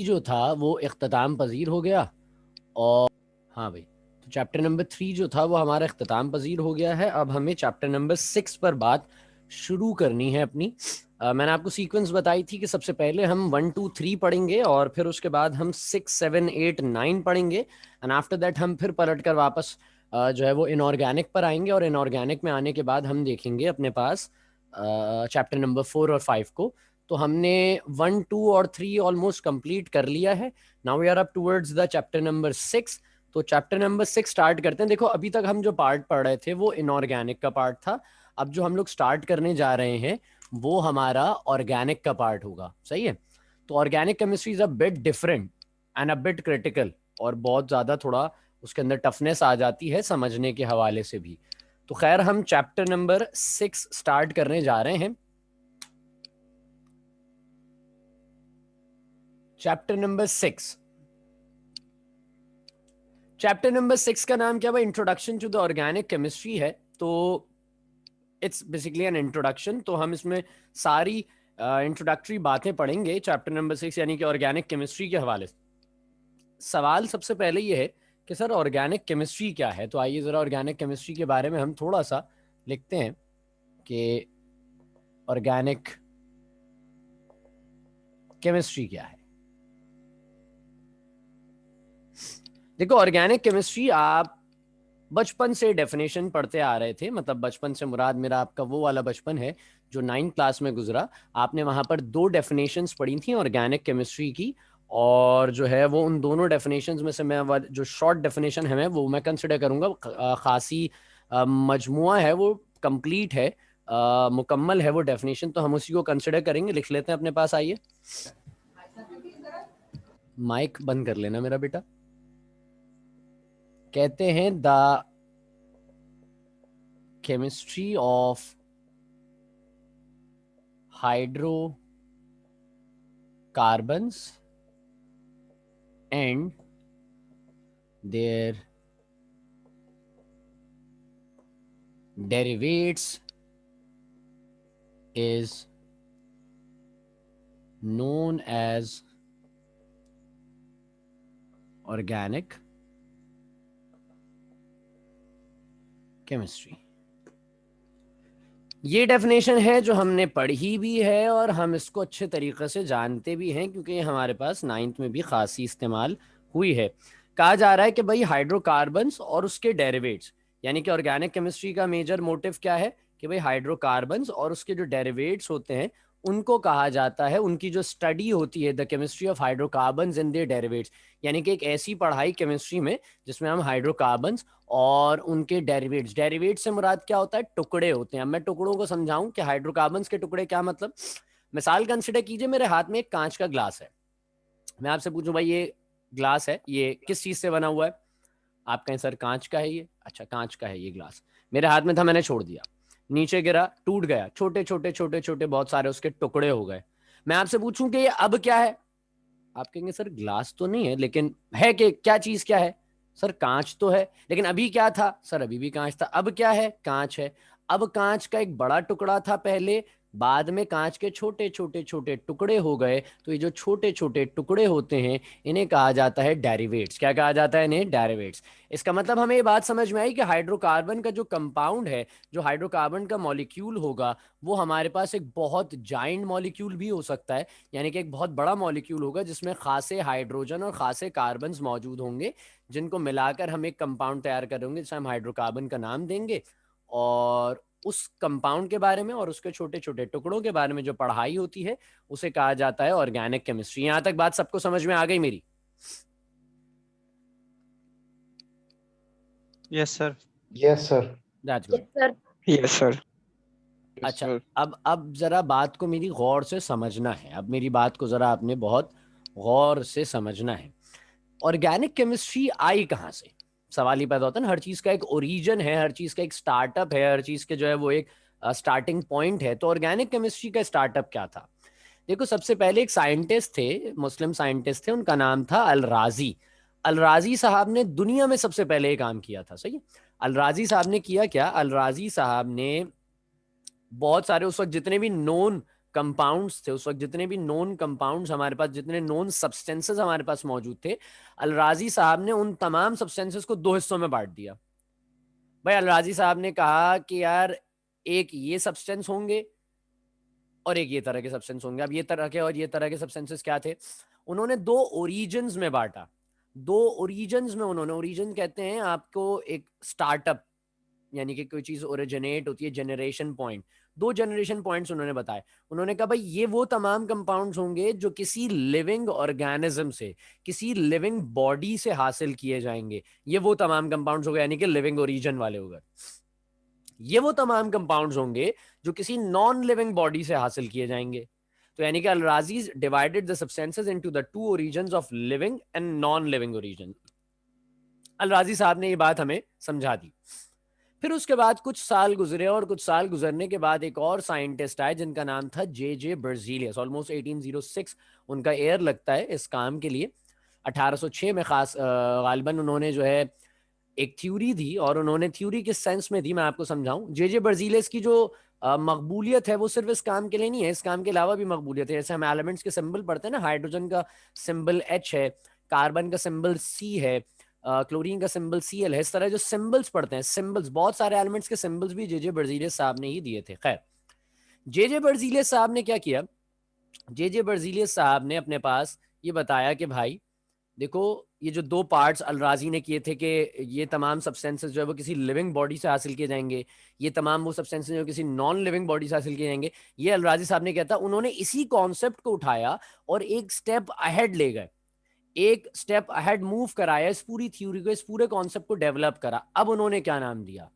जो था वो इख्तिताम पजीर हो गया। और हाँ भाई, तो चैप्टर नंबर 3 जो था वो हमारा इख्तिताम पजीर हो गया है। अब हमें चैप्टर नंबर 6 पर बात शुरू करनी है अपनी। मैंने आपको सीक्वेंस बताई थी कि सबसे पहले हम 1 2 3 पढ़ेंगे और फिर उसके बाद हम 6 7 8 9 पढ़ेंगे, एंड आफ्टर दैट हम फिर पलट कर वापस जो है वो इनऑर्गेनिक पर आएंगे, और इनऑर्गेनिक में आने के बाद हम देखेंगे अपने पास चैप्टर नंबर 4 और 5 को। तो हमने 1 2 और 3 ऑलमोस्ट कंप्लीट कर लिया है। Now we are up towards the chapter number 6। तो चैप्टर नंबर 6 स्टार्ट करते हैं। देखो अभी तक हम जो पार्ट पढ़ रहे थे वो इनऑर्गेनिक का पार्ट था। अब जो हम लोग स्टार्ट करने जा रहे हैं वो हमारा ऑर्गेनिक का पार्ट होगा। सही है। तो organic chemistry is a bit different and a bit critical, और बहुत ज़्यादा थोड़ा उसके अंदर टफनेस आ जाती है समझने के हवाले से भी। तो खैर हम चैप्टर नंबर 6 स्टार्ट करने जा रहे हैं। चैप्टर नंबर 6, चैप्टर नंबर 6 का नाम क्या है? Introduction to the organic chemistry है। तो इट्स बेसिकली एन इंट्रोडक्शन। तो हम इसमें सारी इंट्रोडक्टरी बातें पढ़ेंगे चैप्टर नंबर 6 यानी कि ऑर्गेनिक केमिस्ट्री के हवाले से। सवाल सबसे पहले ये है कि सर ऑर्गेनिक केमिस्ट्री क्या है? तो आइए ज़रा ऑर्गेनिक केमिस्ट्री के बारे में हम थोड़ा सा लिखते हैं कि ऑर्गेनिक केमिस्ट्री क्या है। देखो ऑर्गेनिक केमिस्ट्री आप बचपन से डेफिनेशन पढ़ते आ रहे थे, मतलब बचपन से मुराद मेरा आपका वो वाला बचपन है जो 9th क्लास में गुजरा। आपने वहां पर दो डेफिनेशंस पढ़ी थी ऑर्गेनिक केमिस्ट्री की, और जो है वो उन दोनों डेफिनेशंस में से मैं जो शॉर्ट डेफिनेशन है वो मैं कंसिडर करूंगा खासी मजमुआ है, वो कंप्लीट है, मुकम्मल है वो डेफिनेशन, तो हम उसी को कंसिडर करेंगे। लिख लेते हैं अपने पास। आइए, माइक बंद कर लेना मेरा बेटा। कहते हैं the chemistry of hydrocarbons and their derivatives is known as organic chemistry। ये डेफिनेशन है जो हमने पढ़ी भी है और हम इसको अच्छे तरीके से जानते भी हैं, क्योंकि ये हमारे पास 9th में भी खासी इस्तेमाल हुई है। कहा जा रहा है कि भाई हाइड्रोकार्बन्स और उसके डेरिवेट्स, यानी कि ऑर्गेनिक केमिस्ट्री का मेजर मोटिव क्या है कि भाई हाइड्रोकार्बन्स और उसके जो डेरिवेट्स होते हैं उनको कहा जाता है, उनकी जो स्टडी होती है the chemistry of hydrocarbons and their derivatives, यानी कि एक ऐसी पढ़ाई केमिस्ट्री में जिसमें हम हाइड्रोकार्बन्स और उनके डेरिवेट्स, डेरिवेट्स से मुराद क्या होता है? टुकड़े होते हैं। अब मैं टुकड़ों को समझाऊं कि हाइड्रोकार्बन्स के टुकड़े क्या मतलब। मिसाल कंसिडर कीजिए, मेरे हाथ में एक कांच का ग्लास है। मैं आपसे पूछूं भाई ये ग्लास है, ये किस चीज से बना हुआ है? आप कहें सर कांच का है ये। अच्छा कांच का है ये ग्लास, मेरे हाथ में था, मैंने छोड़ दिया, नीचे गिरा, टूट गया, छोटे छोटे छोटे छोटे बहुत सारे उसके टुकड़े हो गए। मैं आपसे पूछूं कि ये अब क्या है? आप कहेंगे सर ग्लास तो नहीं है, लेकिन है कि क्या चीज क्या है? सर कांच तो है, लेकिन अभी क्या था? सर अभी भी कांच था। अब क्या है? कांच है। अब कांच का एक बड़ा टुकड़ा था पहले, बाद में कांच के छोटे छोटे छोटे टुकड़े हो गए। तो ये जो छोटे छोटे टुकड़े होते हैं इन्हें कहा जाता है डेरिवेट्स। क्या कहा जाता है इन्हें? डेरिवेट्स। इसका मतलब हमें ये बात समझ में आई कि हाइड्रोकार्बन का जो कंपाउंड है, जो हाइड्रोकार्बन का मॉलिक्यूल होगा, वो हमारे पास एक बहुत जाइंट मॉलिक्यूल भी हो सकता है, यानी कि एक बहुत बड़ा मॉलिक्यूल होगा जिसमें खासे हाइड्रोजन और खासे कार्बन मौजूद होंगे, जिनको मिलाकर हम एक कंपाउंड तैयार करेंगे जिसे हम हाइड्रोकार्बन का नाम देंगे। और उस कंपाउंड के बारे में और उसके छोटे छोटे टुकड़ों के बारे में जो पढ़ाई होती है उसे कहा जाता है ऑर्गेनिक केमिस्ट्री। यहां तक बात सबको समझ में आ गई मेरी? Yes sir. Yes sir. That's yes good. Sir. Yes sir. Yes अच्छा, सर। अब जरा बात को मेरी गौर से समझना है। अब मेरी बात को जरा आपने बहुत गौर से समझना है। ऑर्गेनिक केमिस्ट्री आई कहाँ से? सवाल ही पैदा होता है ना, हर चीज का एक ओरिजिन है, हर चीज का एक स्टार्टअप है, हर चीज के जो है वो एक स्टार्टिंग पॉइंट है। तो ऑर्गेनिक केमिस्ट्री का स्टार्टअप क्या था? देखो सबसे पहले एक साइंटिस्ट थे, मुस्लिम साइंटिस्ट थे, उनका नाम था अल राजी। अल राजी साहब ने दुनिया में सबसे पहले ये काम किया था। सही है। अल राजी साहब ने किया क्या? अल राजी साहब ने बहुत सारे उस वक्त जितने भी नोन कंपाउंड्स थे उस वक्त, जितने भी नोन कंपाउंड्स हमारे पास, जितने नोन सब्सटेंसेस हमारे पास मौजूद थे, अलराजी साहब ने उन तमाम सब्सटेंसेस को दो हिस्सों में बांट दिया। भाई अलराजी साहब ने कहा कि यार एक ये सब्सटेंस होंगे और एक ये तरह के सब्सटेंस होंगे। अब ये तरह के और ये तरह के सब्सटेंसेस क्या थे, उन्होंने दो ओरिजिन्स में बांटा। दो ओरिजिन्स में उन्होंने, ओरिजिन कहते हैं आपको एक स्टार्टअप, यानी कि कोई चीज ओरिजिनेट होती है, जनरेशन पॉइंट। दो जनरेशन पॉइंट्स उन्होंने बताए। उन्होंने कहा भाई ये वो तमाम कंपाउंड्स होंगे जो किसी लिविंग ऑर्गेनिज्म से, किसी लिविंग बॉडी से हासिल किए जाएंगे। ये वो तमाम कंपाउंड्स हो गए, यानी कि लिविंग ओरिजिन वाले हो गए। ये वो तमाम कंपाउंड्स होंगे जो किसी नॉन लिविंग बॉडी से हासिल किए जाएंगे। तो यानी कि अलराजी divided the substances into the two origins of living and non living origin. अलराजी साहब ने ये बात हमें समझा दी। फिर उसके बाद कुछ साल गुजरे, और कुछ साल गुजरने के बाद एक और साइंटिस्ट आए जिनका नाम था जे बर्जीलियस। ऑलमोस्ट 1806 उनका एयर लगता है इस काम के लिए। 1806 में खास गालिबन उन्होंने जो है एक थ्योरी दी, और उन्होंने थ्योरी किस सेंस में दी मैं आपको समझाऊं। जे बर्जीलियस की जो मकबूलियत है वो सिर्फ इस काम के लिए नहीं है, इस काम के अलावा भी मकबूलियत है। जैसे हम एलिमेंट्स के सिंबल पढ़ते हैं ना, हाइड्रोजन का सिंबल H है, कार्बन का सिंबल C है, क्लोरीन का सिंबल Cl है। इस तरह जो सिंबल्स पढ़ते हैं, सिंबल्स, बहुत सारे एलिमेंट्स के सिंबल्स भी जे बर्जीलियस साहब ने ही दिए थे। खैर, जे बर्जीलियस साहब ने क्या किया, जे बर्जीलियस साहब ने अपने पास ये बताया कि भाई देखो, ये जो दो पार्ट्स अलराजी ने किए थे कि ये तमाम सब्सटेंसेस जो है वो किसी लिविंग बॉडी से हासिल किए जाएंगे, ये तमाम वो सब्सटेंसेस जो किसी नॉन लिविंग बॉडी से हासिल किए जाएंगे, ये अलराजी साहब ने किया था। उन्होंने इसी कॉन्सेप्ट को उठाया और एक स्टेप अहेड ले गए, एक स्टेप अहेड मूव कराया, इस पूरी थ्योरी को, इस पूरे कॉन्सेप्ट को डेवलप करा। अब उन्होंने क्या नाम दिया,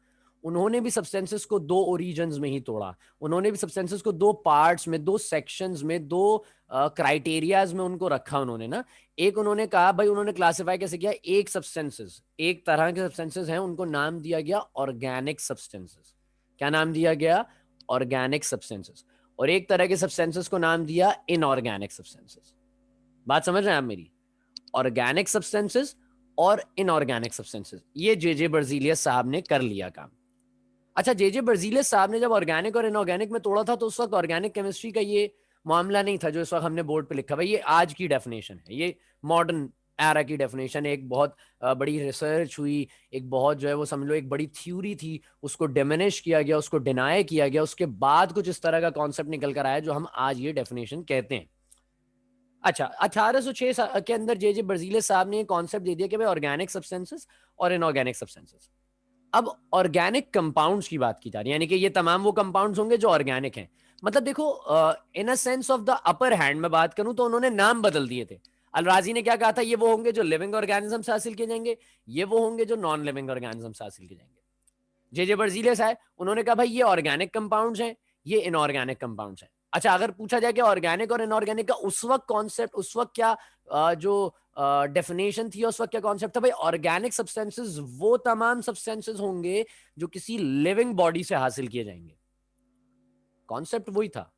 उन्होंने भी सब्सटेंसेस को दो ओरिजिन्स में ही तोड़ा। उन्होंने भी सब्सटेंसेस को दो पार्ट्स में, दो सेक्शंस में, दो क्राइटेरियाज में उनको रखा उन्होंने ना। एक उन्होंने कहा भाई, उन्होंने क्लासिफाई कैसे किया, एक सब्सटेंसेस, एक तरह के सब्सटेंसेस हैं, उनको नाम दिया गया ऑर्गेनिक सब्सटेंसेस। क्या नाम दिया गया, ऑर्गेनिक सब्सटेंसेस। और एक तरह के सब्सटेंसेस को नाम दिया इनऑर्गेनिक सब्सटेंसेस। बात समझ रहे हैं आप मेरी, ऑर्गेनिक सब्सटेंसेस और इनऑर्गेनिक सब्सटेंसेस। ये जे बर्जीलियस साहब ने कर लिया काम। अच्छा, जे बर्जीलियस साहब ने जब ऑर्गेनिक और इनऑर्गेनिक में तोड़ा था तो उस वक्त ऑर्गेनिक केमिस्ट्री का ये मामला नहीं था जो इस वक्त हमने बोर्ड पे लिखा। भाई ये आज की डेफिनेशन है, ये मॉडर्न एरा की डेफिनेशन है। एक बहुत बड़ी रिसर्च हुई, एक बहुत जो है वो समझ लो एक बड़ी थ्योरी थी, उसको डिमिनिश किया गया, उसको डिनाई किया गया, उसके बाद कुछ इस तरह का कॉन्सेप्ट निकल कर आया जो हम आज ये डेफिनेशन कहते हैं। अच्छा, 1806 के अंदर जे बर्जीलियस साहब ने कॉन्सेप्ट दे दिया कि भाई ऑर्गेनिक सब्सटेंसेस और इनऑर्गेनिक सब्सटेंसेस। अब ऑर्गेनिक कंपाउंड्स की बात की जा रही है, यानी कि ये तमाम वो कंपाउंड्स होंगे जो ऑर्गेनिक हैं। मतलब देखो, in a sense of the upper hand में बात करूं तो उन्होंने नाम बदल दिए थे। अलराजी ने क्या कहा था, ये वो होंगे जो लिविंग ऑर्गेनिज्म से हासिल किए जाएंगे, ये वो होंगे जो नॉन लिविंग ऑर्गेनिज्म से हासिल किए जाएंगे। जे बर्जीलियस आए, उन्होंने कहा भाई ये ऑर्गेनिक कंपाउंड्स हैं, ये इनऑर्गेनिक कंपाउंड्स हैं। अच्छा, अगर पूछा जाए कि ऑर्गेनिक और इनऑर्गेनिक का उस वक्त कॉन्सेप्ट, उस वक्त क्या जो डेफिनेशन थी, उस वक्त क्या कॉन्सेप्ट था, भाई ऑर्गेनिक सब्सटेंसेस वो तमाम सब्सटेंसेस होंगे जो किसी लिविंग बॉडी से हासिल किए जाएंगे। कॉन्सेप्ट वही था,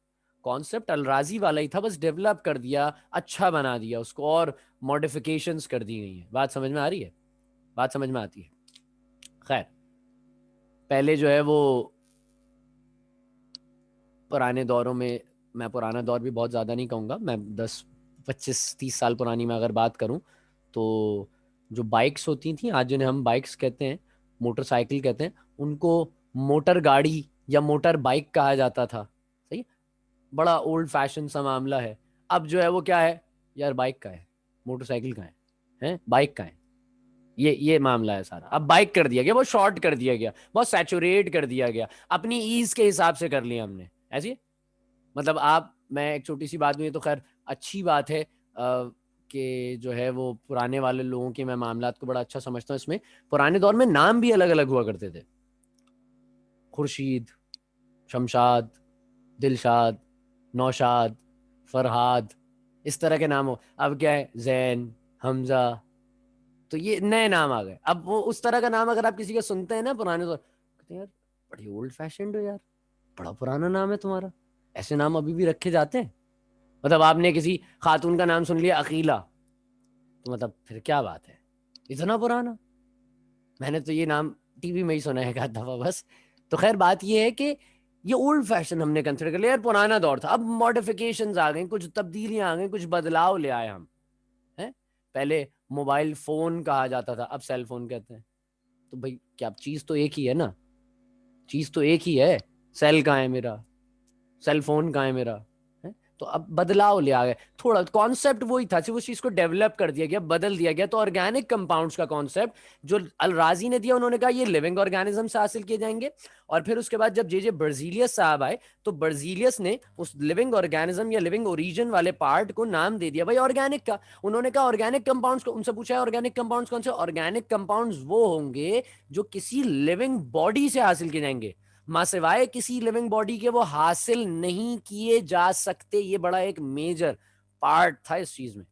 कॉन्सेप्ट अलराजी वाला ही था, बस डेवलप कर दिया, अच्छा बना दिया उसको, और मॉडिफिकेशंस कर दी गई है। बात समझ में आ रही है, बात समझ में आती है। खैर, पहले जो है वो पुराने दौरों में, मैं पुराना दौर भी बहुत ज़्यादा नहीं कहूँगा, मैं 10 25 30 साल पुरानी में अगर बात करूँ तो जो बाइक्स होती थी, आज जिन्हें हम बाइक्स कहते हैं, मोटरसाइकिल कहते हैं, उनको मोटर गाड़ी या मोटर बाइक कहा जाता था। सही, बड़ा ओल्ड फैशन सा मामला है। अब जो है वो क्या है, यार बाइक का है, मोटरसाइकिल का है बाइक का है, ये मामला है सारा। अब बाइक कर दिया गया, बहुत शॉर्ट कर दिया गया, बहुत सैचुरेट कर दिया गया, अपनी ईज के हिसाब से कर लिया हमने ऐसी। मतलब आप, मैं एक छोटी सी बात हुई तो खैर अच्छी बात है कि जो है वो पुराने वाले लोगों के, मैं मामलात को बड़ा अच्छा समझता हूँ इसमें। पुराने दौर में नाम भी अलग अलग हुआ करते थे, खुर्शीद, शमशाद, दिलशाद, नौशाद, फरहाद, इस तरह के नाम हो। अब क्या है, जैन, हमजा, तो ये नए नाम आ गए। अब वो उस तरह का नाम अगर आप किसी का सुनते हैं ना पुराने दौर, कहते हैं यार बड़ी ओल्ड फैशन हो यार, बड़ा पुराना नाम है तुम्हारा। ऐसे नाम अभी भी रखे जाते हैं? मतलब आपने किसी खातून का नाम सुन लिया अकीला, तो मतलब फिर क्या बात है, इतना पुराना? मैंने तो ये नाम टीवी में ही सुना है एक आध दफा बस। तो खैर बात ये है कि ये ओल्ड फैशन हमने कंसिडर कर लिया यार, पुराना दौर था। अब मॉडिफिकेशंस आ गई, कुछ तब्दीलियां आ गई, कुछ बदलाव ले आए हम, हैं। पहले मोबाइल फोन कहा जाता था, अब सेल फोन कहते हैं। तो भाई क्या चीज तो एक ही है ना, चीज तो एक ही है। सेल कहाँ है मेरा, सेल फोन कहाँ है मेरा, है? तो अब बदलाव ले आ गए, थोड़ा कॉन्सेप्ट वही था, सिर्फ उस चीज को डेवलप कर दिया गया, बदल दिया गया। तो ऑर्गेनिक कंपाउंड्स का कॉन्सेप्ट जो अल राजी ने दिया, उन्होंने कहा ये लिविंग ऑर्गेनिज्म से हासिल किए जाएंगे। और फिर उसके बाद जब जे जे बर्जीलियस साहब आए, तो बर्जीलियस ने उस लिविंग ऑर्गेनिज्म या लिविंग ओरिजिन वाले पार्ट को नाम दे दिया भाई ऑर्गेनिक का। उन्होंने कहा ऑर्गेनिक कंपाउंड्स को, उनसे पूछा है ऑर्गेनिक कंपाउंड्स कौन से, ऑर्गेनिक कंपाउंड्स वो होंगे जो किसी लिविंग बॉडी से हासिल किए जाएंगे, मां सिवाय किसी लिविंग बॉडी के वो हासिल नहीं किए जा सकते। ये बड़ा एक मेजर पार्ट था इस चीज में,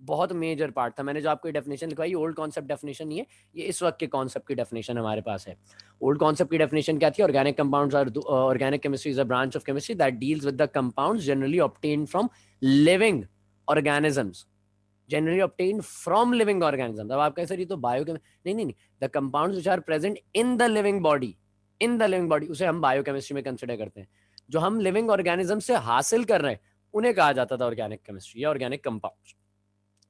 बहुत मेजर पार्ट था। मैंने जो आपको डेफिनेशन लिखवाई, ओल्ड कॉन्सेप्ट डेफिनेशन नहीं है, ये इस वक्त के कॉन्सेप्ट की डेफिनेशन हमारे पास है। ओल्ड कॉन्सेप्ट की डेफिनेशन क्या थी, organic compounds are, organic chemistry is a branch of chemistry that deals with the compounds generally obtained from living organisms, generally obtained from living organisms. अब आप कहें सर ये तो बायो, नहीं नहीं नहीं, the compounds which are present in the living body, in the living body, उसे हम बायोकेमिस्ट्री में कंसिडर करते हैं। जो हम लिविंग ऑर्गेनिज्म से हासिल कर रहे हैं उन्हें कहा जाता था ऑर्गेनिक केमिस्ट्री या ऑर्गेनिक कंपाउंड्स।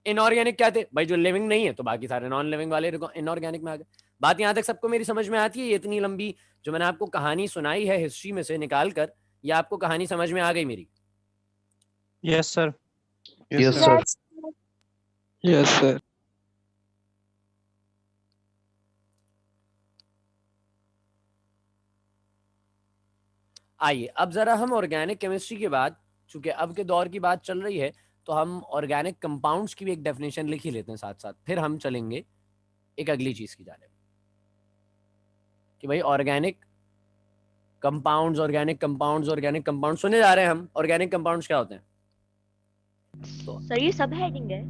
इनऑर्गेनिक क्या थे भाई, जो लिविंग नहीं है, तो बाकी सारे नॉन लिविंग वाले इनऑर्गेनिक में आ गए। बात यहां तक सबको मेरी समझ में आती है? ये इतनी लंबी जो मैंने आपको कहानी सुनाई है हिस्ट्री में से निकाल कर, या आपको कहानी समझ में आ गई मेरी? Yes sir. Yes sir. Yes sir. आइए अब जरा हम ऑर्गेनिक केमिस्ट्री के बाद, चूंकि अब के दौर की बात चल रही है, तो हम ऑर्गेनिक कंपाउंड्स की भी एक डेफिनेशन लिख ही लेते हैं साथ साथ, फिर हम चलेंगे एक अगली चीज की जाने कि भाई organic compounds, organic compounds, organic compound सुने जा रहे हैं हम। ऑर्गेनिक कंपाउंड्स क्या होते हैं? तो सर ये सब हेडिंग है?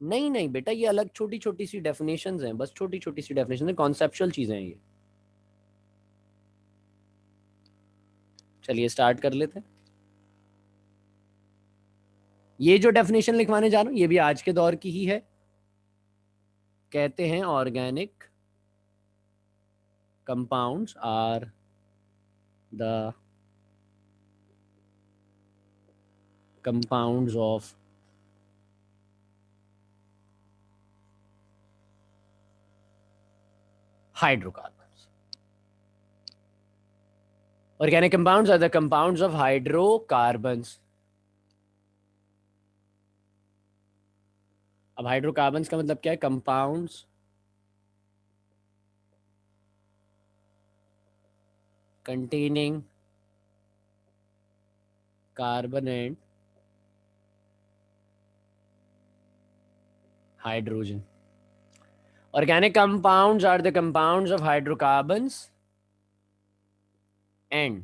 नहीं नहीं बेटा, ये अलग छोटी छोटी सी डेफिनेशंस हैं, बस छोटी छोटी सी डेफिनेशन है, कॉन्सेप्चुअल चीजें हैं ये। चलिए स्टार्ट कर लेते हैं। ये जो डेफिनेशन लिखवाने जा रहा हूं ये भी आज के दौर की ही है। कहते हैं organic compounds are the compounds of hydrocarbons. Organic compounds are the compounds of hydrocarbons. अब हाइड्रोकार्बन्स का मतलब क्या है? Compounds containing carbon and hydrogen. Organic compounds are the compounds of hydrocarbons and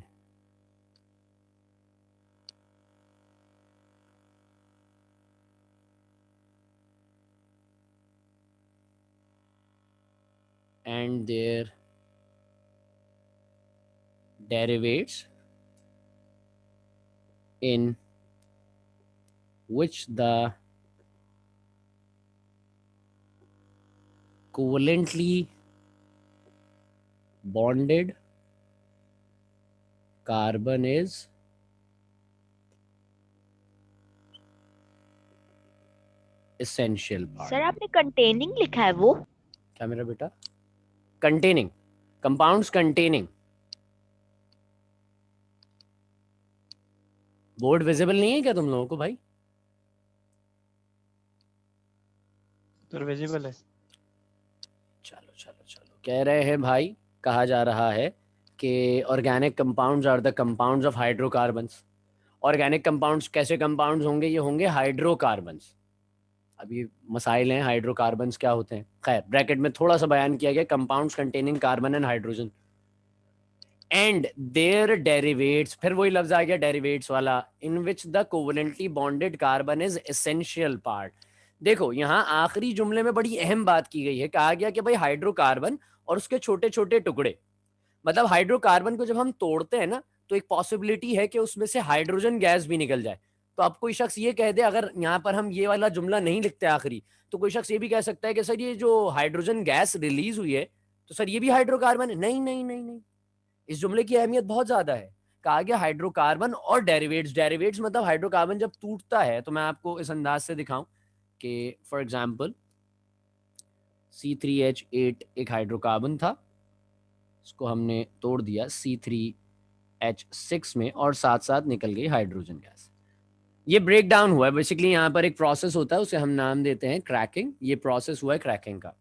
their derivatives in which the covalently bonded carbon is essential part. Sir आपने containing लिखा है वो? क्या मेरा बेटा? Containing, compounds containing. Board visible नहीं है क्या तुम लोगों को भाई? सर विजिबल है। चलो चलो चलो, कह रहे हैं भाई, कहा जा रहा है कि organic compounds are the compounds of hydrocarbons. Organic compounds कैसे कंपाउंड्स होंगे? ये होंगे हाइड्रोकार्बन्स। अब ये मसाइल हैं, हाइड्रोकार्बन्स क्या होते हैं। खैर ब्रैकेट में थोड़ा सा बयान किया गया, compounds containing carbon and hydrogen and their derivatives, फिर वही लफ्ज आ गया डेरिवेट्स वाला, in which the covalently bonded carbon is essential part. देखो यहाँ आखिरी जुमले में बड़ी अहम बात की गई है, कहा गया कि भाई हाइड्रोकार्बन और उसके छोटे छोटे टुकड़े, मतलब हाइड्रोकार्बन को जब हम तोड़ते हैं ना, तो एक पॉसिबिलिटी है कि उसमें से हाइड्रोजन गैस भी निकल जाए। तो अब कोई शख्स ये कह दे, अगर यहाँ पर हम ये वाला जुमला नहीं लिखते आखिरी, तो कोई शख्स ये भी कह सकता है कि सर ये जो हाइड्रोजन गैस रिलीज हुई है, तो सर ये भी हाइड्रोकार्बन है। नहीं नहीं नहीं नहीं, इस जुमले की अहमियत बहुत ज्यादा है। कहा गया हाइड्रोकार्बन और डेरिवेट्स। डेरिवेट्स मतलब हाइड्रोकार्बन जब टूटता है, तो मैं आपको इस अंदाज से दिखाऊं कि फॉर एग्जांपल C3H8 एक हाइड्रोकार्बन था, इसको हमने तोड़ दिया C3H6 में और साथ साथ निकल गई हाइड्रोजन गैस। ये ब्रेक डाउन हुआ है बेसिकली, यहाँ पर एक प्रोसेस होता है, उसे हम नाम देते हैं क्रैकिंग। ये प्रोसेस हुआ है क्रैकिंग का।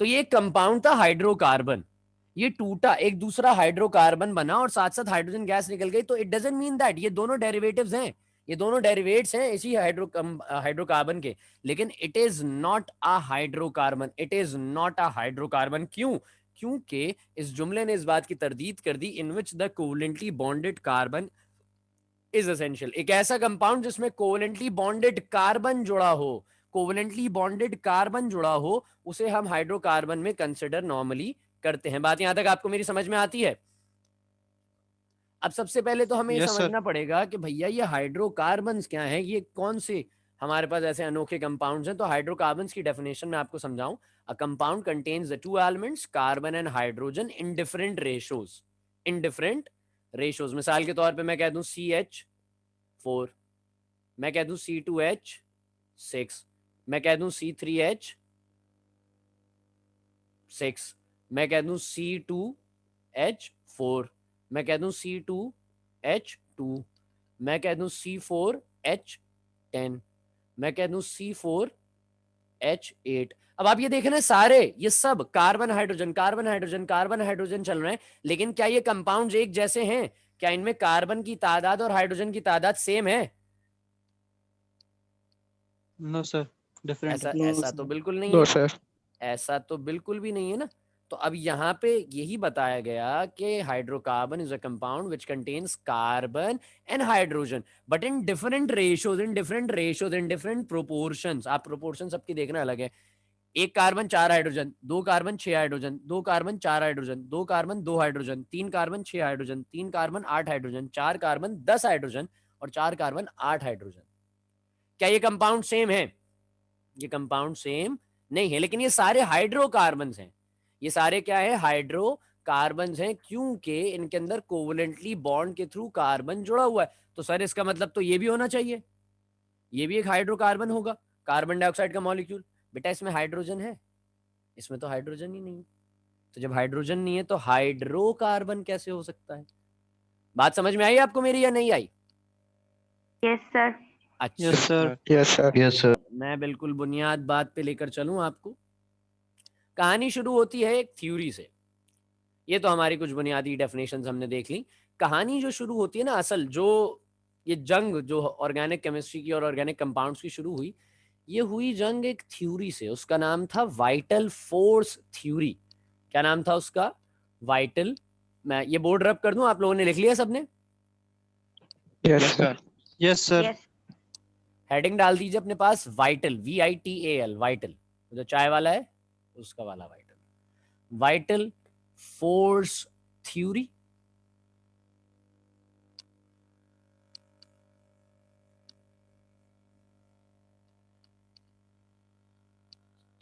तो ये एक कंपाउंड था हाइड्रोकार्बन, ये टूटा, एक दूसरा हाइड्रोकार्बन बना और साथ साथ हाइड्रोजन गैस निकल गई। तो इट डजंट मीन दैट ये दोनों डेरिवेटिव्स हैं, ये दोनों डेरिवेट्स हैं इसी हाइड्रोकार्बन के, लेकिन it is not a hydrocarbon, it is not a hydrocarbon. क्यों? क्योंकि इस जुमले ने इस बात की तरदीद कर दी, in which the covalently bonded carbon is essential. एक ऐसा कंपाउंड जिसमें कोवेलेंटली बॉन्डेड कार्बन जुड़ा हो, कोवेलेंटली बॉन्डेड कार्बन जुड़ा हो, उसे हम हाइड्रोकार्बन में कंसिडर नॉर्मली करते हैं। बात यहां तक आपको मेरी समझ में आती है? अब सबसे पहले तो हमें ये Yes, sir. समझना पड़ेगा कि भैया ये हाइड्रोकार्बन्स क्या हैं, ये कौन से हमारे पास ऐसे अनोखे कंपाउंड्स हैं। तो हाइड्रोकार्बन्स की डेफिनेशन में आपको समझाऊं, a compound contains the two elements carbon and hydrogen in different ratios, in different ratios. मिसाल के तौर पे मैं कह दूं CH4, मैं कह दूं C2H6, मैं कह दूं C3H6, मैं कह दूं C2H4, मैं कह दूं C2H2, मैं कह दूं C4H10, मैं कह दूं C4H8। अब आप ये देखें ना, सारे ये सब carbon hydrogen carbon hydrogen carbon hydrogen चल रहे हैं, लेकिन क्या ये कंपाउंड्स एक जैसे हैं? क्या इनमें कार्बन की तादाद और हाइड्रोजन की तादाद सेम है? No, sir. Different. ऐसा No, ऐसा तो sir. बिल्कुल नहीं No, है, sir. ऐसा तो बिल्कुल भी नहीं है ना। तो अब यहाँ पे यही बताया गया कि hydrocarbon is a compound which contains carbon and hydrogen but in different ratios, in different ratios, in different proportions. आप प्रोपोर्शन सबकी देखना अलग है। एक कार्बन 4 हाइड्रोजन, दो कार्बन 6 हाइड्रोजन, दो कार्बन 4 हाइड्रोजन, दो कार्बन 2 हाइड्रोजन, तीन कार्बन 6 हाइड्रोजन, तीन कार्बन 8 हाइड्रोजन, चार कार्बन 10 हाइड्रोजन और चार कार्बन 8 हाइड्रोजन। क्या ये कंपाउंड सेम है? ये कंपाउंड सेम नहीं है, लेकिन ये सारे हाइड्रोकार्बन्स हैं। ये सारे क्या है? हाइड्रोकार्बन्स हैं, क्योंकि इनके अंदर कोवलेंटली बॉन्ड के थ्रू कार्बन जुड़ा हुआ है। तो सर इसका मतलब तो ये भी होना चाहिए, ये भी एक हाइड्रोकार्बन होगा, कार्बन डाइऑक्साइड का मॉलिक्यूल। बेटा इसमें हाइड्रोजन है, इसमें तो हाइड्रोजन ही नहीं है। तो जब हाइड्रोजन नहीं है तो हाइड्रोकार्बन कैसे हो सकता है? बात समझ में आई आपको मेरी या नहीं आई? Yes sir. अच्छा, Yes, sir. Yes, sir. Yes, sir. मैं बिल्कुल बुनियाद बात पे लेकर चलूं आपको। कहानी शुरू होती है एक थ्योरी से। ये तो हमारी कुछ बुनियादी डेफिनेशंस हमने देख ली। कहानी जो शुरू होती है ना, असल जो ये जंग जो ऑर्गेनिक केमिस्ट्री की और ऑर्गेनिक कंपाउंड्स की शुरू हुई, ये हुई जंग एक थ्योरी से। उसका नाम था वाइटल फोर्स थ्योरी। क्या नाम था उसका? वाइटल। मैं ये बोर्ड रब कर दूं, आप लोगों ने लिख लिया सबने? Yes, Yes, sir. sir. Yes, sir. Yes. Heading डाल दीजिए अपने पास, वाइटल, VITAL, वाइटल, जो चाय वाला है उसका वाला वाइटल, वाइटल फोर्स थ्योरी।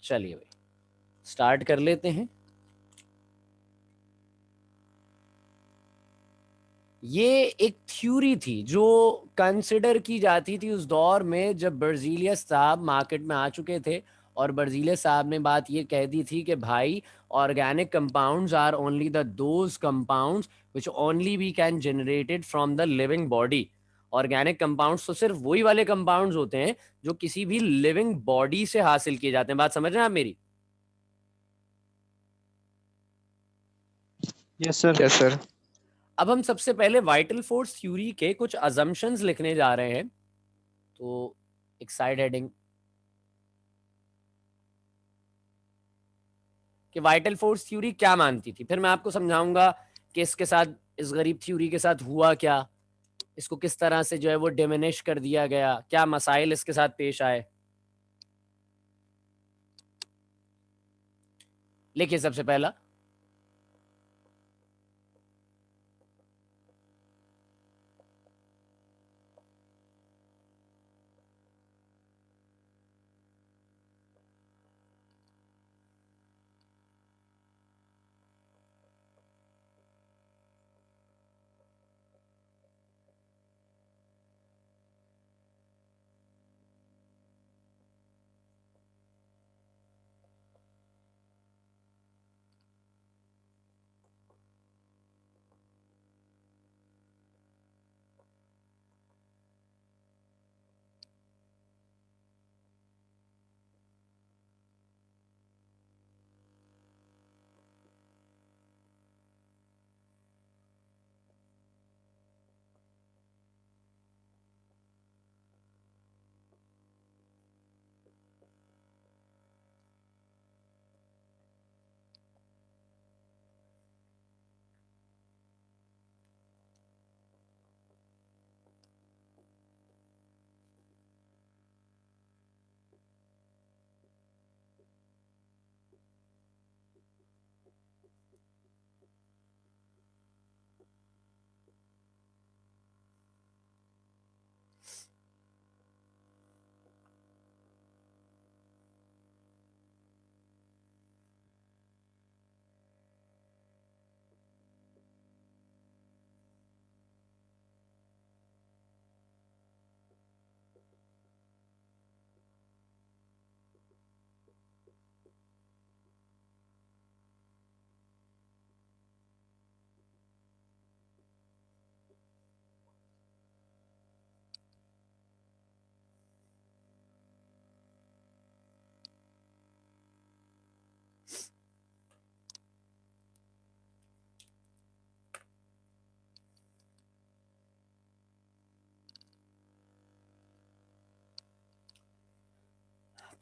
चलिए भाई स्टार्ट कर लेते हैं। ये एक थ्योरी थी जो कंसिडर की जाती थी उस दौर में जब बर्जीलियस साहब मार्केट में आ चुके थे, और बर्जीलियस साहब ने बात ये कह दी थी कि भाई organic compounds are only the those compounds which only we can generated from the living body. Organic compounds तो सिर्फ वही वाले कंपाउंड्स होते हैं जो किसी भी लिविंग बॉडी से हासिल किए जाते हैं। बात समझ रहे हैं आप मेरी? Yes, sir. Yes, sir. अब हम सबसे पहले वाइटल फोर्स थ्योरी के कुछ अजम्पशंस लिखने जा रहे हैं। तो एक साइड हेडिंग कि वाइटल फोर्स थ्योरी क्या मानती थी, फिर मैं आपको समझाऊंगा कि इसके साथ, इस गरीब थ्योरी के साथ हुआ क्या, इसको किस तरह से जो है वो डिमिनिश कर दिया गया, क्या मसाइल इसके साथ पेश आए। लिखिए सबसे पहला,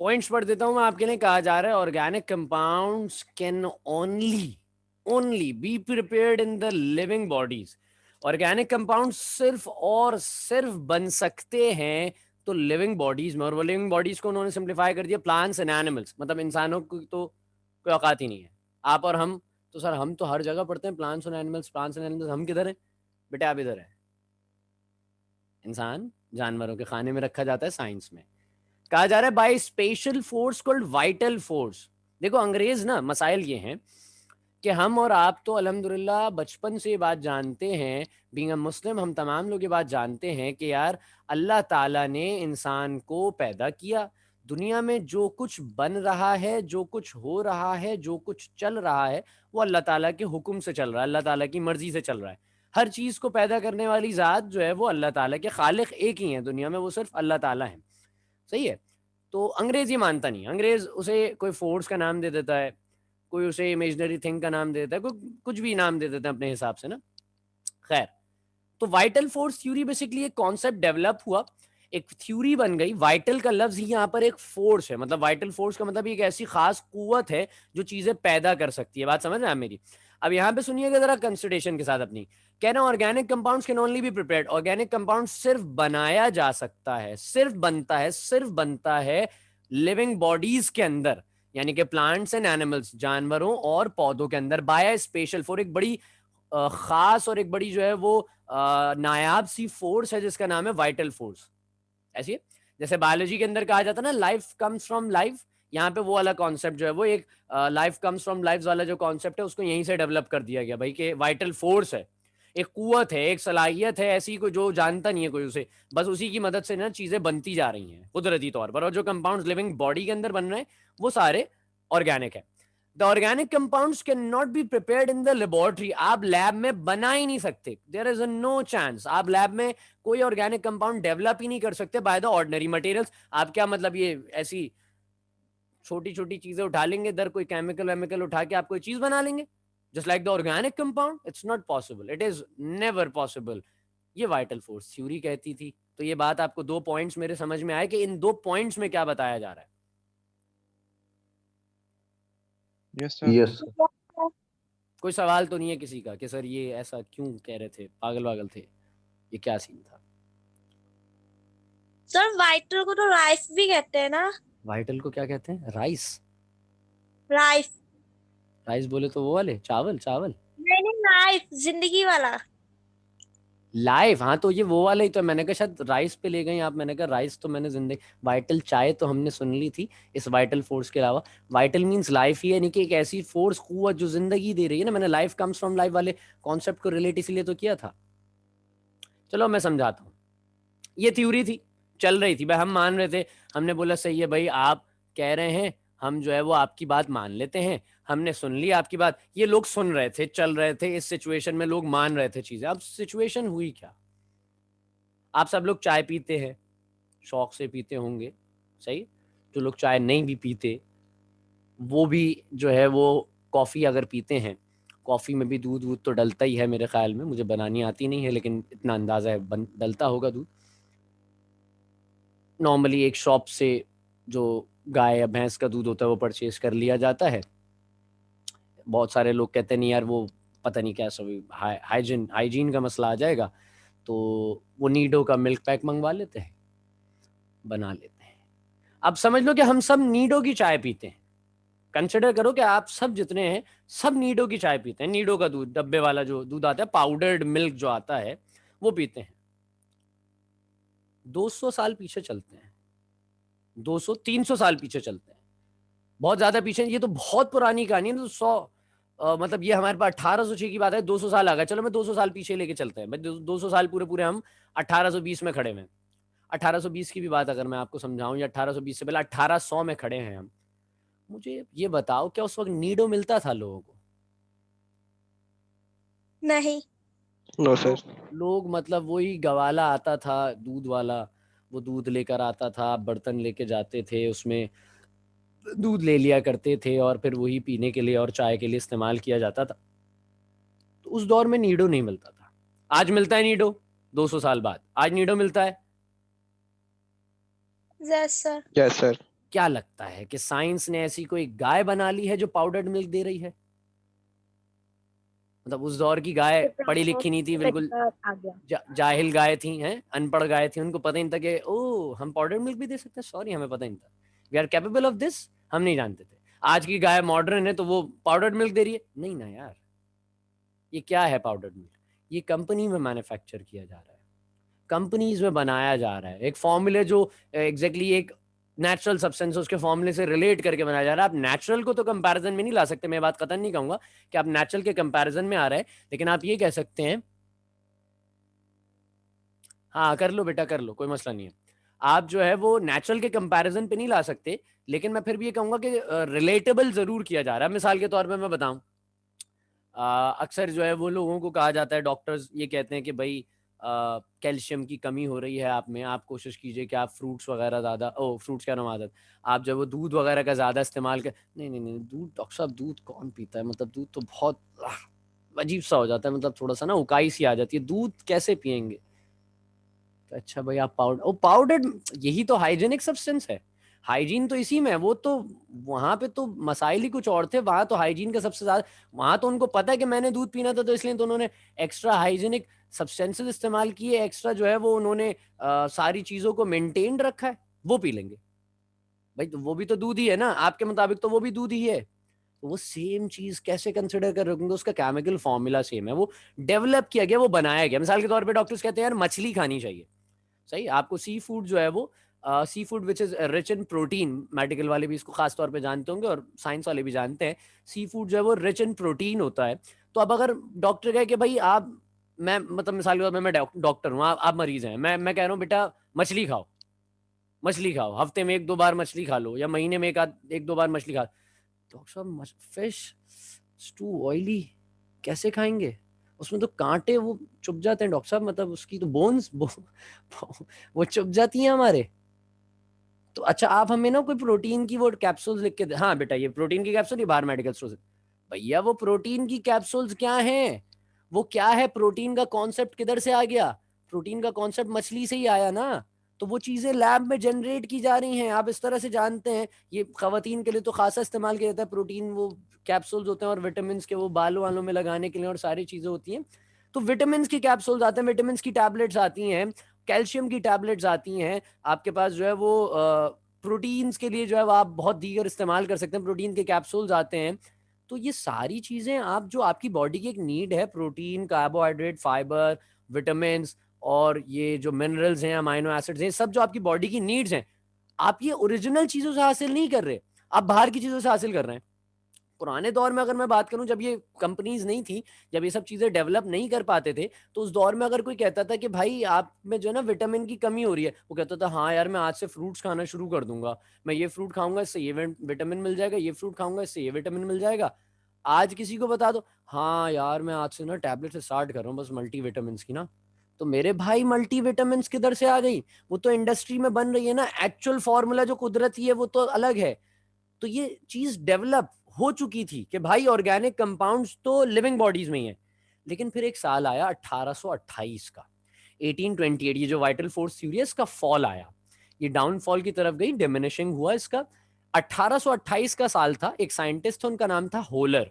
पॉइंट्स पढ़ देता हूं मैं आपके लिए। कहा जा रहा है organic compounds can only B prepared in the living bodies. Organic compound सिर्फ और सिर्फ बन सकते हैं तो लिविंग बॉडीज में, और वो लिविंग बॉडीज को उन्होंने सिंप्लीफाई कर दिया प्लांट्स एंड एनिमल्स। मतलब इंसानों की तो कोई औकात ही नहीं है। आप और हम तो सर, हम तो हर जगह पढ़ते हैं plants and animals, plants and animals. हम किधर हैं बेटे? आप इधर है। इंसान जानवरों के खाने में रखा जाता है साइंस में। कहा जा रहा है by special force called vital force. देखो अंग्रेज ना, मसाइल ये हैं कि हम और आप तो अल्हम्दुलिल्लाह बचपन से ये बात जानते हैं, बीइंग अ मुस्लिम हम तमाम लोग ये बात जानते हैं कि यार अल्लाह ताला ने इंसान को पैदा किया। दुनिया में जो कुछ बन रहा है, जो कुछ हो रहा है, जो कुछ चल रहा है, वो अल्लाह ताला के हुक्म से चल रहा है, अल्लाह ताला की मर्जी से चल रहा है। हर चीज़ को पैदा करने वाली ज़ात जो है वो अल्लाह ताला के, खालिक एक ही है दुनिया में, वो सिर्फ अल्लाह ताला है। सही है। तो अंग्रेज ये मानता नहीं। अंग्रेज उसे कोई फोर्स का नाम दे देता है, कोई उसे इमेजिनरी थिंग का नाम दे देता है, कोई कुछ भी नाम दे देते हैं अपने हिसाब से ना। खैर, तो वाइटल फोर्स थ्योरी बेसिकली एक कॉन्सेप्ट डेवलप हुआ, एक थ्योरी बन गई। वाइटल का लफ्ज ही यहाँ पर एक फोर्स है, मतलब वाइटल फोर्स का मतलब एक ऐसी खास कुव्वत है जो चीजें पैदा कर सकती है। बात समझ रहे हैं आप मेरी? अब यहाँ पे सुनिएगा जरा कंसिडरेशन के साथ अपनी। कह रहे हैं organic compounds can only be prepared. Organic compound सिर्फ बनाया जा सकता है, सिर्फ बनता है लिविंग बॉडीज के अंदर, यानी कि प्लांट्स एंड एनिमल्स, जानवरों और पौधों के अंदर, बाय स्पेशल फोर, एक बड़ी खास और एक बड़ी जो है वो नायाब सी फोर्स है जिसका नाम है वाइटल फोर्स। ऐसी है जैसे बायोलॉजी के अंदर कहा जाता है ना लाइफ कम्स फ्रॉम लाइफ, यहाँ पे वो वाला कॉन्सेप्ट जो है वो एक लाइफ कम्स फ्रॉम लाइफ वाला जो कॉन्सेप्ट है उसको यहीं से डेवलप कर दिया गया भाई, कि वाइटल फोर्स है, एक कुवत है, एक सलाहियत है ऐसी को जो जानता नहीं है कोई उसे, बस उसी की मदद से ना चीजें बनती जा रही हैं कुदरती तौर पर। और जो कंपाउंड्स लिविंग बॉडी के अंदर बन रहे हैं वो सारे ऑर्गेनिक है। The organic compounds can not be prepared in the laboratory. आप लैब में बना ही नहीं सकते, there is a no chance. आप लैब में कोई ऑर्गेनिक कंपाउंड डेवलप ही नहीं कर सकते बाय द ऑर्डिनरी मटेरियल्स। आप क्या मतलब ये ऐसी छोटी छोटी चीजें उठा लेंगे इधर, कोई केमिकल वेमिकल उठा के आप कोई चीज बना लेंगे just like the organic compound? It's not possible, it is never possible. ये वाइटल फोर्स थ्योरी कहती थी। तो ये बात आपको दो पॉइंट्स मेरे समझ में आए कि इन दो पॉइंट्स में क्या बताया जा रहा है। Yes, sir. Yes, sir. कोई सवाल तो नहीं है किसी का कि सर ये ऐसा क्यों कह रहे थे, पागल वागल थे, ये क्या सीन था? सर वाइटल को तो राइस भी कहते हैं ना? वाइटल को क्या कहते हैं? राइस? राइस राइस बोले तो वो वाले चावल? चावल नहीं नहीं, लाइफ जिंदगी वाला। लाइफ, हाँ तो ये वो वाला ही तो। मैंने कहा शायद राइस पे ले गए आप, मैंने कहा राइस तो मैंने जिंदगी, वाइटल चाय तो हमने सुन ली थी इस वाइटल फोर्स के अलावा। वाइटल मींस लाइफ ही है, यानी कि एक ऐसी फोर्स, कुव्वत जो जिंदगी दे रही है ना। मैंने लाइफ कम्स फ्रॉम लाइफ वाले कॉन्सेप्ट को रिलेट इसलिए तो किया था। चलो मैं समझाता हूँ। ये थ्योरी थी, चल रही थी भाई, हम मान रहे थे, हमने बोला सही है भाई आप कह रहे हैं, हम जो है वो आपकी बात मान लेते हैं। हमने सुन ली आपकी बात, ये लोग सुन रहे थे, चल रहे थे इस सिचुएशन में, लोग मान रहे थे चीजें। अब सिचुएशन हुई क्या? आप सब लोग चाय पीते हैं, शौक से पीते होंगे, सही। जो लोग चाय नहीं भी पीते वो भी जो है वो कॉफ़ी अगर पीते हैं, कॉफ़ी में भी दूध वूध तो डलता ही है मेरे ख्याल में, मुझे बनानी आती नहीं है लेकिन इतना अंदाज़ा है डलता होगा दूध। नॉर्मली एक शॉप से जो गाय या भैंस का दूध होता है वो परचेज कर लिया जाता है। बहुत सारे लोग कहते हैं नहीं यार वो पता नहीं क्या सब हाइजीन का मसला आ जाएगा, तो वो नीडो का मिल्क पैक मंगवा लेते हैं, बना लेते हैं। अब समझ लो कि हम सब नीडो की चाय पीते हैं। कंसिडर करो कि आप सब जितने हैं सब नीडो की चाय पीते हैं, नीडो का दूध, डब्बे वाला जो दूध आता है, पाउडर्ड मिल्क जो आता है वो पीते हैं। 200 साल पीछे चलते हैं, 200-300 साल पीछे चलते हैं, बहुत ज्यादा पीछे। ये तो बहुत पुरानी कहानी है, तो 100 मतलब ये हमारे पास 1806 की बात है, 200 साल आ गया। चलो मैं 200 साल पीछे लेके चलते हैं, 200 साल पूरे पूरे हम 1820 में खड़े हैं। 1820 की भी बात अगर मैं आपको समझाऊं, या 1820 से पहले 1800 में खड़े हैं हम। मुझे ये बताओ क्या उस वक्त नीडो मिलता था लोगों को? नहीं। No, sir. लोग मतलब वही गवाला आता था दूध वाला, वो दूध लेकर आता था, बर्तन लेके जाते थे, उसमें दूध ले लिया करते थे और फिर वही पीने के लिए और चाय के लिए इस्तेमाल किया जाता था। तो उस दौर में नीडो नहीं मिलता था। आज मिलता है नीडो, 200 साल बाद आज नीडो मिलता है। Yes sir. Yes, sir. क्या लगता है कि साइंस ने ऐसी कोई गाय बना ली है जो पाउडर्ड मिल्क दे रही है? मतलब उस दौर की गाय पढ़ी लिखी नहीं थी, बिल्कुल आ गया। जाहिल गाय थी, हैं, अनपढ़ गाय थी, उनको पता ही नहीं था कि ओ हम पाउडर्ड मिल्क भी दे सकते हैं। सॉरी, हमें पता ही नहीं था। We are capable of this, हम नहीं जानते थे। आज की गाय मॉडर्न है तो वो पाउडर्ड मिल्क दे रही है? नहीं ना यार। ये क्या है पाउडर्ड मिल्क? ये कंपनी में मैन्युफैक्चर किया जा रहा है, कंपनीज में बनाया जा रहा है। एक फॉर्मूले जो एग्जैक्टली एक नेचुरल सब्सटेंस उसके फॉर्मूले से रिलेट करके बनाया जा रहा है। आप नेचुरल को तो कंपैरिजन में नहीं ला सकते, मैं बात कतई नहीं कहूंगा कि आप नेचुरल के कंपैरिजन में आ रहे हैं, लेकिन आप ये कह सकते हैं, हाँ कर लो बेटा कर लो, कोई मसला नहीं है। आप जो है वो नेचुरल के कंपैरिजन पे नहीं ला सकते, लेकिन मैं फिर भी ये कहूंगा कि रिलेटेबल जरूर किया जा रहा है। मिसाल के तौर पे मैं बताऊं, अक्सर जो है वो लोगों को कहा जाता है, डॉक्टर्स ये कहते हैं कि भाई कैल्शियम की कमी हो रही है आप में, आप कोशिश कीजिए कि आप फ्रूट्स वगैरह ज़्यादा, फ्रूट्स क्या नाम आदत, आप जो है वो दूध वगैरह का ज़्यादा इस्तेमाल कर। नहीं नहीं नहीं, दूध डॉक्टर साहब दूध कौन पीता है, मतलब दूध तो बहुत अजीब सा हो जाता है, मतलब थोड़ा सा ना उकाई सी आ जाती है, दूध कैसे पियेंगे? तो अच्छा भाई आप पाउडर्ड, यही तो हाइजेनिक सब्सटेंस है, हाइजीन तो इसी में है। वो तो वहां पे तो मसाइल ही कुछ और थे, वहां तो हाइजीन का सबसे ज्यादा, वहां तो उनको पता है कि मैंने दूध पीना था, तो इसलिए तो उन्होंने एक्स्ट्रा हाइजीनिक सब्सटेंसेस इस्तेमाल किए, एक्स्ट्रा जो है वो उन्होंने सारी चीजों को मेंटेन रखा है। वो पी लेंगे भाई, तो वो भी तो दूध ही है ना, आपके मुताबिक तो वो भी दूध ही है। तो वो सेम चीज कैसे कंसिडर कर रखेंगे? उसका केमिकल फॉर्मूला सेम है, वो डेवलप किया गया, वो बनाया गया। मिसाल के तौर पे डॉक्टर्स कहते हैं यार मछली खानी चाहिए, सही, आपको सी फूड जो है वो sea food which is rich in protein, medical वाले भी इसको खास तौर पे जानते होंगे और साइंस वाले भी जानते हैं, सी फूड जो है वो रिच इन प्रोटीन होता है। तो अब अगर डॉक्टर कहे कि भाई आप, मैं मतलब मिसाल के तौर पे मैं डॉक्टर हूँ, आप मरीज हैं, मैं कह रहा हूँ बेटा मछली खाओ, मछली खाओ, हफ्ते में 1-2 बार मछली खा लो, या महीने में 1-2 बार मछली खा। डॉक्टर साहब फिश टू ऑयली, कैसे खाएंगे? उसमें तो कांटे वो चुभ जाते हैं डॉक्टर साहब, मतलब उसकी तो बोन्स वो चुभ जाती हैं हमारे। तो अच्छा आप हमें ना कोई प्रोटीन की वो कैप्सूल्स लिख के दे, हाँ बेटा ये प्रोटीन की कैप्सूल, ये बाहर मेडिकल स्टोर से। भैया वो प्रोटीन की कैप्सूल्स क्या हैं? वो क्या है? प्रोटीन का कॉन्सेप्ट किधर से आ गया? प्रोटीन का कॉन्सेप्ट मछली से ही आया ना। तो वो चीजें लैब में जनरेट की जा रही हैं, आप इस तरह से जानते हैं। ये खवातीन के लिए तो खासा इस्तेमाल किया जाता है प्रोटीन, वो कैप्सूल्स होते हैं, और विटामिन के वो बालों वालों में लगाने के लिए और सारी चीजें होती हैं। तो विटामिन की कैप्सूल्स आते हैं, विटामिन की टैबलेट्स आती हैं, कैल्शियम की टैबलेट्स आती हैं, आपके पास जो है वो प्रोटीन्स के लिए जो है वो आप बहुत दीगर इस्तेमाल कर सकते हैं, प्रोटीन के कैप्सूल्स आते हैं। तो ये सारी चीजें आप जो आपकी बॉडी की एक नीड है, प्रोटीन, कार्बोहाइड्रेट, फाइबर, विटामिन और ये जो मिनरल्स हैं, अमाइनो एसिड्स हैं, सब जो आपकी बॉडी की नीड्स हैं, आप ये ओरिजिनल चीजों से हासिल नहीं कर रहे, आप बाहर की चीजों से हासिल कर रहे हैं। पुराने दौर में अगर मैं बात करूं, जब ये कंपनीज नहीं थी, जब ये सब चीजें डेवलप नहीं कर पाते थे, तो उस दौर में अगर कोई कहता था कि भाई आप में जो है ना विटामिन की कमी हो रही है, वो कहता था हाँ यार मैं आज से फ्रूट्स खाना शुरू कर दूंगा, मैं ये फ्रूट खाऊंगा इससे ये विटामिन मिल जाएगा, ये फ्रूट खाऊंगा इससे ये विटामिन मिल जाएगा। आज किसी को बता दो, हाँ यार मैं आज से ना टैबलेट से स्टार्ट कर रहा हूँ बस मल्टी विटामिन की ना, तो मेरे भाई मल्टी विटामिन किधर से आ गई? वो तो इंडस्ट्री में बन रही है ना, एक्चुअल फॉर्मूला जो कुदरती है वो तो अलग है। तो ये चीज डेवलप हो चुकी थी कि भाई ऑर्गेनिक कंपाउंड्स तो लिविंग बॉडीज में ही है। लेकिन फिर एक साल आया 1828 का, 1828, ये जो वाइटल फोर्स थ्योरी है इसका फॉल आया, ये डाउनफॉल की तरफ गई, डिमिनिशिंग हुआ इसका। 1828 का साल था, एक साइंटिस्ट था उनका नाम था होलर।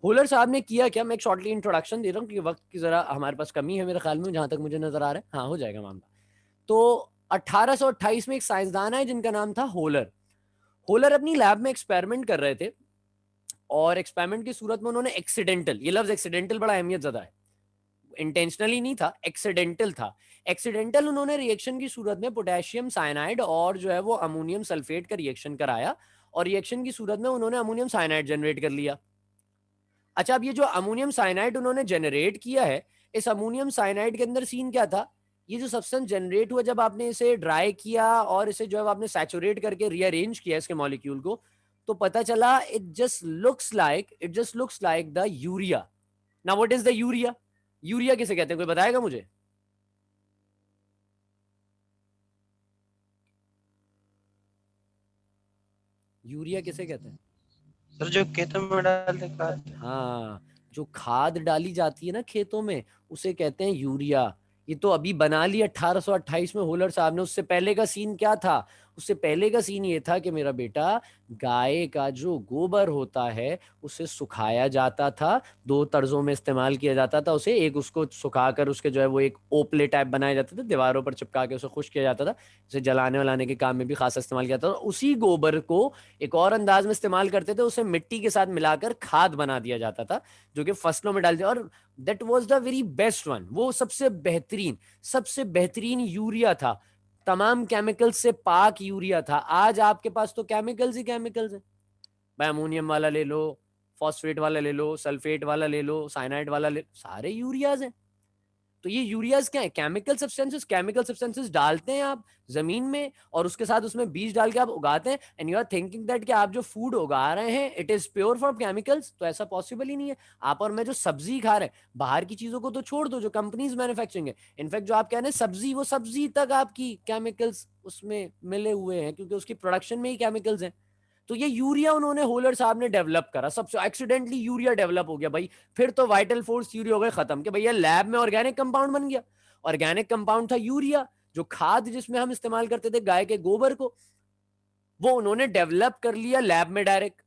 होलर साहब ने किया क्या, मैं एक शॉर्टली इंट्रोडक्शन दे रहा हूँ क्योंकि वक्त की जरा हमारे पास कमी है मेरे ख्याल में, जहां तक मुझे नजर आ रहा है, हाँ हो जाएगा मामला। तो 1828 में एक साइंसदान है जिनका नाम था होलर। होलर अपनी लैब में एक्सपेरिमेंट कर रहे थे, और एक्सपेरिमेंट की सूरत में उन्होंने एक्सीडेंटल, ये लफ्ज एक्सीडेंटल बड़ा अहमियत ज्यादा है, इंटेंशनली नहीं था, एक्सीडेंटल था। एक्सीडेंटल उन्होंने रिएक्शन की सूरत में पोटेशियम साइनाइड और जो है वो अमोनियम सल्फेट का रिएक्शन कराया, और रिएक्शन की सूरत में उन्होंने अमोनियम साइनाइड जनरेट कर लिया। अच्छा अब ये जो अमोनियम साइनाइड उन्होंने जनरेट किया है, इस अमोनियम साइनाइड के अंदर सीन क्या था? ये जो सब्सटेंस जनरेट हुआ, जब आपने इसे ड्राई किया और इसे जो है आपने सैचुरेट करके रीअरेंज किया इसके मॉलिक्यूल को, तो पता चला it just looks like the urea. Now what is the urea? Urea किसे कहते हैं, कोई बताएगा मुझे? यूरिया किसे कहते हैं? सर जो खेतों में डालते खाद। हाँ, जो खाद डाली जाती है ना खेतों में, उसे कहते हैं यूरिया। ये तो अभी बना ली 1828 में होलर साहब ने, उससे पहले का सीन क्या था? उससे पहले का सीन ये था कि मेरा बेटा गाय का जो गोबर होता है उसे सुखाया जाता था, दो तर्जों में इस्तेमाल किया जाता था उसे। एक, उसको सुखाकर उसके जो है वो एक ओपले टाइप बनाए जाते थे, दीवारों पर चिपका के उसे खुश किया जाता था, उसे जलाने वलाने के काम में भी खासा इस्तेमाल किया जाता था। उसी गोबर को एक और अंदाज में इस्तेमाल करते थे, उसे मिट्टी के साथ मिलाकर खाद बना दिया जाता था जो कि फसलों में डालते। और that was the very best one, वो सबसे बेहतरीन यूरिया था, तमाम केमिकल्स से पाक यूरिया था। आज आपके पास तो केमिकल्स ही केमिकल्स हैं भाई, अमोनियम वाला ले लो, फॉस्फेट वाला ले लो, सल्फेट वाला ले लो, साइनाइड वाला ले, सारे यूरियाज हैं। तो ये यूरियाज क्या है? केमिकल सब्सटेंसेस डालते हैं आप जमीन में और उसके साथ उसमें बीज डाल के आप उगाते हैं, and you are thinking that कि आप जो फूड उगा रहे हैं it is pure from chemicals. तो ऐसा पॉसिबल ही नहीं है। आप और मैं जो सब्जी खा रहे हैं, बाहर की चीजों को तो छोड़ दो जो कंपनीज मैन्युफैक्चरिंग है, इनफैक्ट जो आप कह रहे हैं सब्जी, वो सब्जी तक आपकी केमिकल्स उसमें मिले हुए हैं क्योंकि उसकी प्रोडक्शन में ही केमिकल्स हैं। तो ये यूरिया उन्होंने होलर साहब ने डेवलप करा, सबसे एक्सीडेंटली यूरिया डेवलप हो गया भाई। फिर तो वाइटल फोर्स थ्योरी हो गई खत्म कि भैया लैब में ऑर्गेनिक कंपाउंड बन गया। ऑर्गेनिक कंपाउंड था यूरिया, जो खाद जिसमें हम इस्तेमाल करते थे गाय के गोबर को, वो उन्होंने डेवलप कर लिया लैब में डायरेक्ट।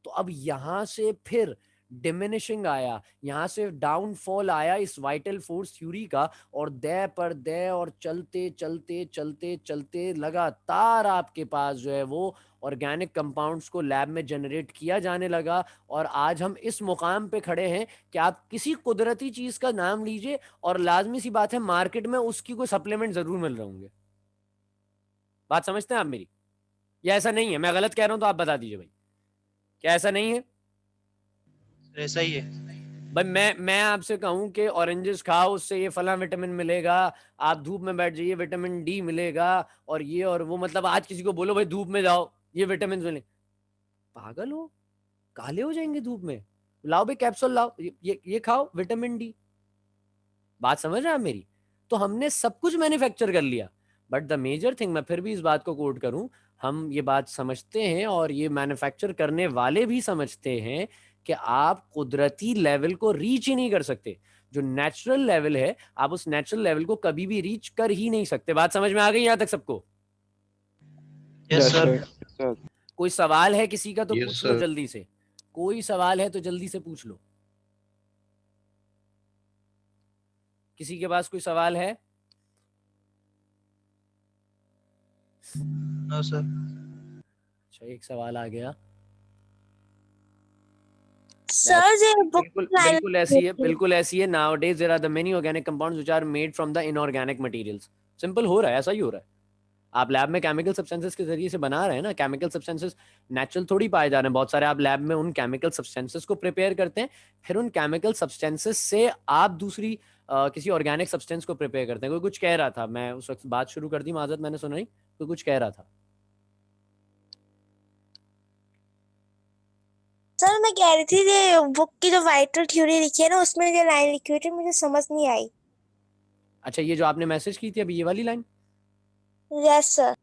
तो अब यहां से फिर डिमिनिशिंग आया, यहां से डाउनफॉल आया इस वाइटल फोर्स थ्योरी का, और दे पर दे और चलते चलते चलते चलते लगातार आपके पास जो है वो ऑर्गेनिक कंपाउंड्स को लैब में जनरेट किया जाने लगा। और आज हम इस मुकाम पे खड़े हैं कि आप किसी कुदरती चीज का नाम लीजिए और लाजमी सी बात है मार्केट में उसकी कोई सप्लीमेंट जरूर मिल रहे होंगे। बात समझते हैं आप मेरी? या ऐसा नहीं है? मैं गलत कह रहा हूं तो आप बता दीजिए भाई, क्या ऐसा नहीं है? ऐसा ही है। भाई मैं आपसे कहूं कि ऑरेंजेस खाओ उससे ये फला विटामिन मिलेगा, आप धूप में बैठ जाइए विटामिन डी मिलेगा, और ये और वो, मतलब आज किसी को बोलो भाई धूप में जाओ ये विटामिन मिले, पागल हो, काले हो जाएंगे धूप में, लाओ भाई कैप्सूल लाओ, ये खाओ विटामिन डी। बात समझ रहे हैं आप मेरी? तो हमने सब कुछ मैन्युफैक्चर कर लिया। बट द मेजर थिंग, मैं फिर भी इस बात को कोट करूं, हम ये बात समझते हैं और ये मैन्युफैक्चर करने वाले भी समझते हैं कि आप कुदरती लेवल को रीच ही नहीं कर सकते। जो नेचुरल लेवल है, आप उस नेचुरल लेवल को कभी भी रीच कर ही नहीं सकते। बात समझ में आ गई यहां तक सबको? Yes sir. sir. कोई सवाल है किसी का तो Yes, पूछ लो sir. जल्दी से, कोई सवाल है तो जल्दी से पूछ लो। किसी के पास कोई सवाल है? No sir. अच्छा, एक सवाल आ गया। सर जो बुक बिल्कुल ऐसी है। Nowadays there are the many organic compounds which are made from the inorganic materials। Simple हो रहा है, ऐसा ही हो रहा है। आप लैब में केमिकल सब्सटेंसेस के जरिए से बना रहे हैं ना, केमिकल सब्सटेंसेस नेचुरल थोड़ी पाए जा रहे हैं बहुत सारे। आप लैब में उन केमिकल सब्सटेंसेस को प्रिपेयर करते हैं, फिर उन केमिकल सब्सटेंसेस से आप दूसरी किसी ऑर्गेनिक सब्सटेंस को प्रिपेयर करते हैं। कोई कुछ कह रहा था, मैं उस वक्त बात शुरू कर दी, माजरत मैंने सुना नहीं, कोई कुछ कह रहा था। सर मैं कह रही थी ये बुक की जो वाइटल थ्योरी लिखी है ना, उसमें जो लाइन लिखी हुई थी मुझे समझ नहीं आई। अच्छा, ये जो आपने मैसेज की थी अभी, ये वाली लाइन? Yes sir.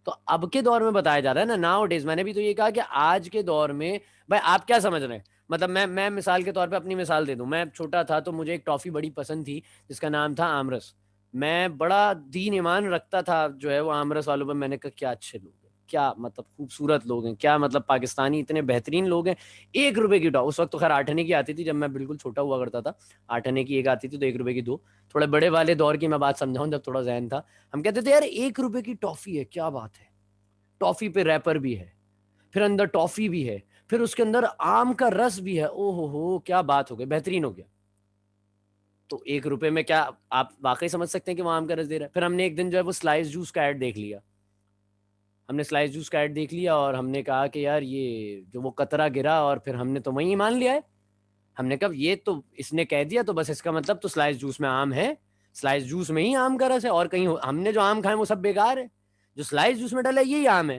तो अब के दौर में बताया जा रहा है ना, नाउ डेज। मैंने भी तो ये कहा कि आज के दौर में भाई आप क्या समझ रहे हैं? मतलब मैं मिसाल के तौर पे अपनी मिसाल दे दूं। मैं छोटा था तो मुझे एक टॉफी बड़ी पसंद थी जिसका नाम था आमरस। मैं बड़ा दीन ईमान रखता था जो है वो आमरस वालों पर। मैंने कहा क्या अच्छे लोग हैं, क्या मतलब खूबसूरत लोग हैं, क्या मतलब पाकिस्तानी इतने बेहतरीन लोग हैं। 1 रुपए की टॉफी, उस वक्त तो खैर 8 आने की आती थी जब मैं बिल्कुल छोटा हुआ करता था। 8 आने की एक आती थी तो 1 रुपए की दो। थोड़े बड़े वाले दौर की मैं बात समझाऊं, जब थोड़ा जहन था, हम कहते थे यार 1 रुपए की टॉफी है, क्या बात है। टॉफी पे रैपर भी है, फिर अंदर टॉफी भी है, फिर उसके अंदर आम का रस भी है। ओहो हो, क्या बात हो गई, बेहतरीन हो गया। तो 1 रुपए में क्या आप वाकई समझ सकते हैं कि वो आम का रस दे रहा है? फिर हमने एक दिन जो है वो स्लाइस जूस का ऐड देख लिया। हमने स्लाइस जूस का ऐड देख लिया और हमने कहा कि यार ये जो वो कतरा गिरा, और फिर हमने तो वही मान लिया है। हमने कहा ये तो इसने कह दिया तो बस इसका मतलब तो स्लाइस जूस में आम है, स्लाइस जूस में ही आम का रस है, और कहीं हमने जो आम खाए वो सब बेकार है, जो स्लाइस जूस में डाला है यही आम है।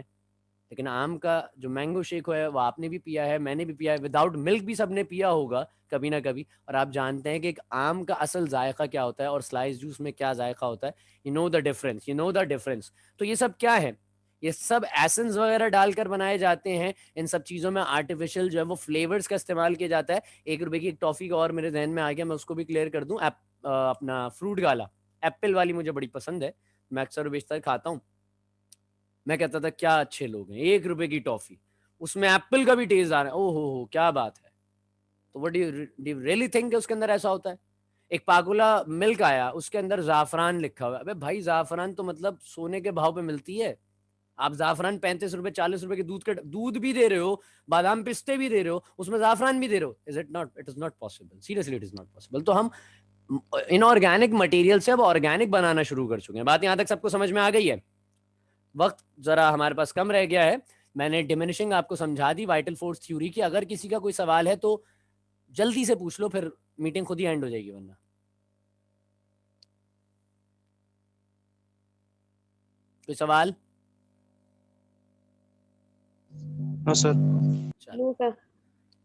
लेकिन आम का जो मैंगो शेक है वो आपने भी पिया है, मैंने भी पिया है, विदाउट मिल्क भी सबने पिया होगा कभी ना कभी। और आप जानते हैं कि एक आम का असल जायका क्या होता है और स्लाइस जूस में क्या जायका होता है। You know the difference, you know the difference. तो ये सब क्या है? ये सब एसेंस वगैरह डालकर बनाए जाते हैं। इन सब चीज़ों में आर्टिफिशियल जो है वो फ्लेवर्स का इस्तेमाल किया जाता है। 1 रुपए की एक टॉफ़ी का और मेरे जहन में आ गया, मैं उसको भी क्लियर कर दूं। अपना फ्रूट गाला, एप्पल वाली मुझे बड़ी पसंद है, मैं अक्सर बेशतर खाता हूँ। मैं कहता था क्या अच्छे लोग हैं, 1 रुपए की टॉफी, उसमें एप्पल का भी टेस्ट आ रहा है, ओहो क्या बात है। तो what do you really think उसके अंदर ऐसा होता है? एक पागुला मिल्क आया, उसके अंदर जाफरान लिखा हुआ है। अबे भाई जाफरान तो मतलब सोने के भाव पे मिलती है। आप जाफरान 35 रुपए 40 रुपए के दूध भी दे रहे हो, बादाम पिस्ते भी दे रहे हो, उसमें जाफरान भी दे रहे हो। Is it not? It is not possible, seriously it is not possible. तो हम इनऑर्गेनिक मटेरियल से अब ऑर्गेनिक बनाना शुरू कर चुके हैं। बात यहां तक सबको समझ में आ गई है? वक्त जरा हमारे पास कम रह गया है। मैंने डिमिनिशिंग आपको समझा दी वाइटल फोर्स थ्योरी की। अगर किसी का कोई सवाल है तो जल्दी से पूछ लो, फिर मीटिंग खुद ही एंड हो जाएगी वरना। कोई सवाल? No sir. चलो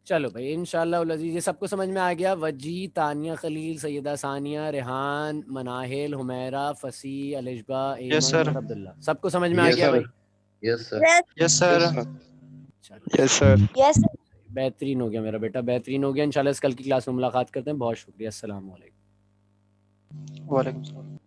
चलो भाई, इंशाल्लाह उल अजीज ये सबको समझ में आ गया। वजी, तानिया खलील, सैयदा सानिया, रेहान, मनाहिल, हुमैरा, फसी, अलिशबा, यस एमन सर। और अब्दुल्ला, सबको समझ में आ Yes, गया sir. भाई? Yes, sir. Yes sir. चलो Yes, sir. यस बेहतरीन हो गया मेरा बेटा, बेहतरीन हो गया। इंशाल्लाह कल की क्लास में मुलाकात करते हैं। बहुत शुक्रिया। अस्सलाम वालेकुम। वालेकुम सलाम।